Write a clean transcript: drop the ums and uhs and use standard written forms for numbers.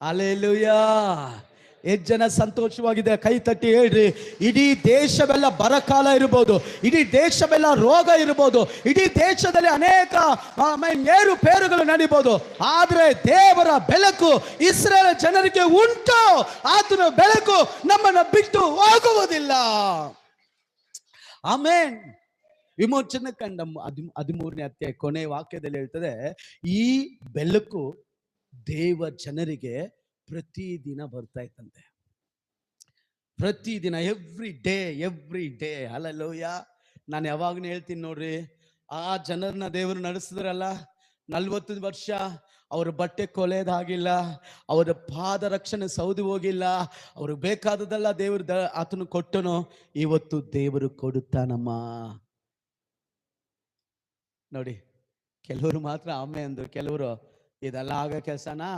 Hallelujah. ಎಷ್ಟು ಜನ ಸಂತೋಷವಾಗಿದೆ? ಕೈ ತಟ್ಟಿ ಹೇಳ್ರಿ. ಇಡೀ ದೇಶವೆಲ್ಲ ಬರಕಾಲ ಇರಬಹುದು, ಇಡೀ ದೇಶವೆಲ್ಲ ರೋಗ ಇರಬಹುದು, ಇಡೀ ದೇಶದಲ್ಲಿ ಅನೇಕ ಏರುಪೇರುಗಳು ನಡೀಬಹುದು, ಆದ್ರೆ ದೇವರ ಬೆಳಕು ಇಸ್ರಾಯೇಲ್ ಜನರಿಗೆ ಉಂಟು. ಆತನ ಬೆಳಕು ನಮ್ಮನ್ನ ಬಿಟ್ಟು ಹೋಗುವುದಿಲ್ಲ. ಆಮೆನ್. ವಿಮೋಚನೆ ಕಂಡ 13ನೇ ಅಧ್ಯಾಯ ಕೊನೆ ವಾಕ್ಯದಲ್ಲಿ ಹೇಳ್ತದೆ, ಈ ಬೆಳಕು ದೇವ ಜನರಿಗೆ ಪ್ರತಿದಿನ ಬರ್ತಾ ಇತ್ತಂತೆ. ಪ್ರತಿದಿನ, ಎವ್ರಿ ಡೇ. ಹಲ್ಲೆಲೂಯಾ. ನಾನು ಯಾವಾಗಲೂ ಹೇಳ್ತೀನಿ ನೋಡ್ರಿ, ಆ ಜನರನ್ನ ದೇವರು ನಡೆಸಿದ್ರಲ್ಲ 40 ವರ್ಷ, ಅವ್ರ ಬಟ್ಟೆ ಕೊಲೆದಾಗಿಲ್ಲ, ಅವರ ಪಾದ ರಕ್ಷಣೆ ಸೌದಿ ಹೋಗಿಲ್ಲ, ಅವ್ರಿಗೆ ಬೇಕಾದದೆಲ್ಲ ದೇವರು ಆತನು ಕೊಟ್ಟನು. ಇವತ್ತು ದೇವರು ಕೊಡುತ್ತಾನಮ್ಮ. ನೋಡಿ, ಕೆಲವರು ಮಾತ್ರ ಆಮೆ ಅಂದ್ರು, ಕೆಲವರು ಇದೆಲ್ಲ ಆಗ ಕೆಲಸನಾ